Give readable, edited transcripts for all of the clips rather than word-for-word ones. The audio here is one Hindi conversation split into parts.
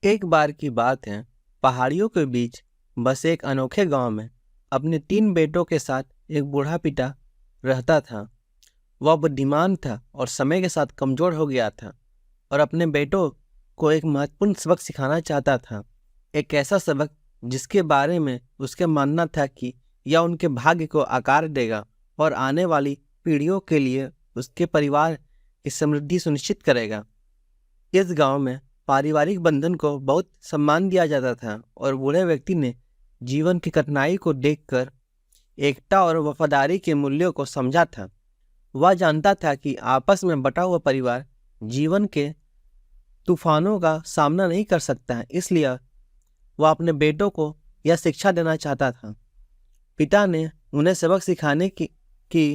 एक बार की बात है, पहाड़ियों के बीच बसे एक अनोखे गांव में अपने 3 बेटों के साथ एक बूढ़ा पिता रहता था। वह बुद्धिमान था और समय के साथ कमजोर हो गया था और अपने बेटों को एक महत्वपूर्ण सबक सिखाना चाहता था। एक ऐसा सबक जिसके बारे में उसके मानना था कि यह उनके भाग्य को आकार देगा और आने वाली पीढ़ियों के लिए उसके परिवार की समृद्धि सुनिश्चित करेगा। इस गांव में पारिवारिक बंधन को बहुत सम्मान दिया जाता था और बूढ़े व्यक्ति ने जीवन की कठिनाई को देखकर एकता और वफादारी के मूल्यों को समझा था। वह जानता था कि आपस में बटा हुआ परिवार जीवन के तूफानों का सामना नहीं कर सकता है, इसलिए वह अपने बेटों को यह शिक्षा देना चाहता था। पिता ने उन्हें सबक सिखाने की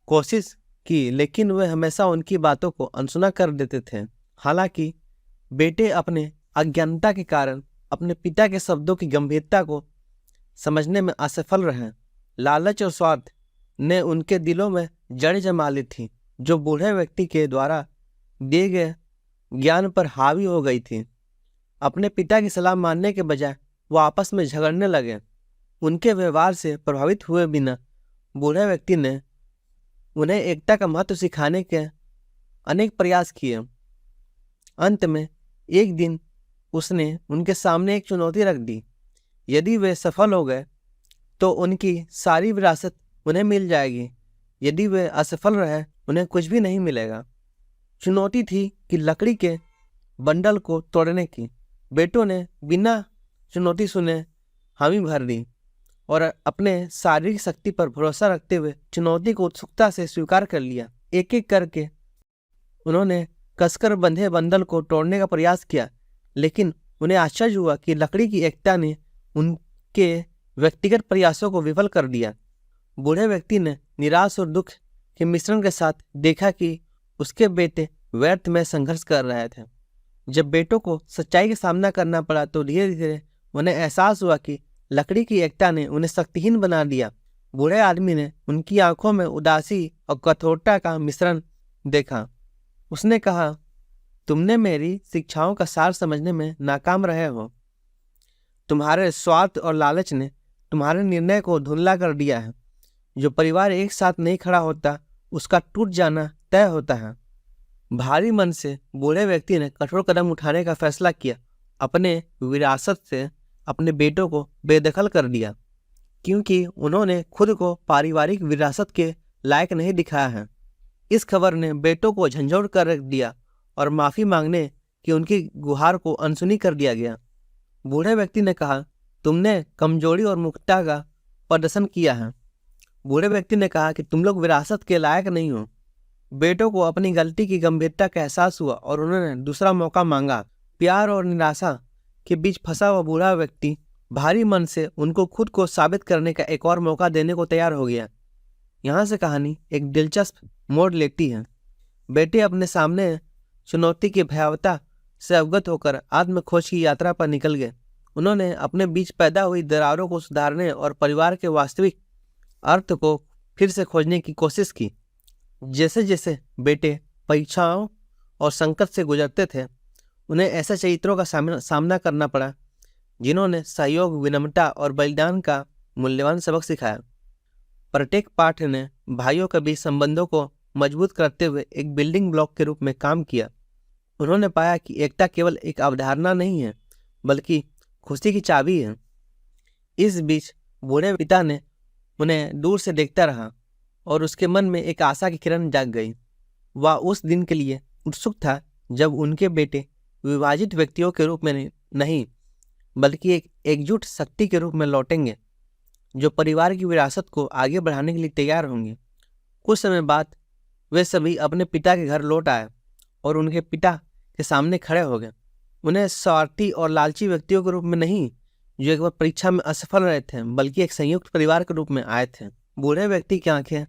कोशिश की, लेकिन वे हमेशा उनकी बातों को अनसुना कर देते थे। हालांकि बेटे अपने अज्ञानता के कारण अपने पिता के शब्दों की गंभीरता को समझने में असफल रहे। लालच और स्वार्थ ने उनके दिलों में जड़ जमा ली थी, जो बूढ़े व्यक्ति के द्वारा दिए गए ज्ञान पर हावी हो गई थी। अपने पिता की सलाह मानने के बजाय वो आपस में झगड़ने लगे। उनके व्यवहार से प्रभावित हुए बिना बूढ़े व्यक्ति ने उन्हें एकता का महत्व सिखाने के अनेक प्रयास किए। अंत में एक दिन उसने उनके सामने एक चुनौती रख दी। यदि वे सफल हो गए तो उनकी सारी विरासत उन्हें मिल जाएगी, यदि वे असफल रहे उन्हें कुछ भी नहीं मिलेगा। चुनौती थी कि लकड़ी के बंडल को तोड़ने की। बेटों ने बिना चुनौती सुने हामी भर दी और अपने शारीरिक शक्ति पर भरोसा रखते हुए चुनौती को उत्सुकता से स्वीकार कर लिया। एक एक करके उन्होंने कसकर बंधे बंडल को तोड़ने का प्रयास किया, लेकिन उन्हें आश्चर्य हुआ कि लकड़ी की एकता ने उनके व्यक्तिगत प्रयासों को विफल कर दिया। बूढ़े व्यक्ति ने निराश और दुख के मिश्रण के साथ देखा कि उसके बेटे व्यर्थ में संघर्ष कर रहे थे। जब बेटों को सच्चाई का सामना करना पड़ा तो धीरे धीरे उन्हें एहसास हुआ कि लकड़ी की एकता ने उन्हें शक्तिहीन बना दिया। बूढ़े आदमी ने उनकी आंखों में उदासी और कठोरता का मिश्रण देखा। उसने कहा, तुमने मेरी शिक्षाओं का सार समझने में नाकाम रहे हो। तुम्हारे स्वार्थ और लालच ने तुम्हारे निर्णय को धुंधला कर दिया है। जो परिवार एक साथ नहीं खड़ा होता उसका टूट जाना तय होता है। भारी मन से बूढ़े व्यक्ति ने कठोर कदम उठाने का फैसला किया। अपने विरासत से अपने बेटों को बेदखल कर दिया, क्योंकि उन्होंने खुद को पारिवारिक विरासत के लायक नहीं दिखाया है। इस खबर ने बेटों को झंझोड़ कर रख दिया और माफी मांगने की उनकी गुहार को अनसुनी कर दिया गया। बूढ़े व्यक्ति ने कहा, तुमने कमजोरी और मूर्खता का प्रदर्शन किया है। बूढ़े व्यक्ति ने कहा कि तुम लोग विरासत के लायक नहीं हो। बेटों को अपनी गलती की गंभीरता का एहसास हुआ और उन्होंने दूसरा मौका मांगा। प्यार और निराशा के बीच फंसा हुआ बूढ़ा व्यक्ति भारी मन से उनको खुद को साबित करने का एक और मौका देने को तैयार हो गया। यहाँ से कहानी एक दिलचस्प मोड़ लेती है। बेटे अपने सामने चुनौती की भयावहता से अवगत होकर आत्मखोज की यात्रा पर निकल गए। उन्होंने अपने बीच पैदा हुई दरारों को सुधारने और परिवार के वास्तविक अर्थ को फिर से खोजने की कोशिश की। जैसे जैसे बेटे परीक्षाओं और संकट से गुजरते थे, उन्हें ऐसे चरित्रों का सामना करना पड़ा जिन्होंने सहयोग, विनम्रता और बलिदान का मूल्यवान सबक सिखाया। प्रत्येक पाठ ने भाइयों के बीच संबंधों को मजबूत करते हुए एक बिल्डिंग ब्लॉक के रूप में काम किया। उन्होंने पाया कि एकता केवल एक अवधारणा नहीं है, बल्कि खुशी की चाबी है। इस बीच बूढ़े पिता ने उन्हें दूर से देखता रहा और उसके मन में एक आशा की किरण जाग गई। वह उस दिन के लिए उत्सुक था जब उनके बेटे विभाजित व्यक्तियों के रूप में नहीं, बल्कि एक एकजुट शक्ति के रूप में लौटेंगे, जो परिवार की विरासत को आगे बढ़ाने के लिए तैयार होंगे। कुछ समय बाद वे सभी अपने पिता के घर लौट आए और उनके पिता के सामने खड़े हो गए। उन्हें स्वार्थी और लालची व्यक्तियों के रूप में नहीं, जो एक बार परीक्षा में असफल रहे थे, बल्कि एक संयुक्त परिवार के रूप में आए थे। बूढ़े व्यक्ति की आंखें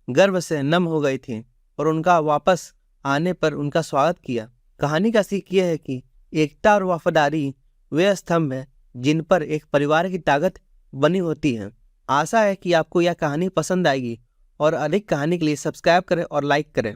गर्व से नम हो गई थी और उनका वापस आने पर उनका स्वागत किया। कहानी का सीख यह है कि एकता और वफादारी वे स्तंभ हैं जिन पर एक परिवार की ताकत बनी होती है। आशा है कि आपको यह कहानी पसंद आएगी और अधिक कहानी के लिए सब्सक्राइब करें और लाइक करें।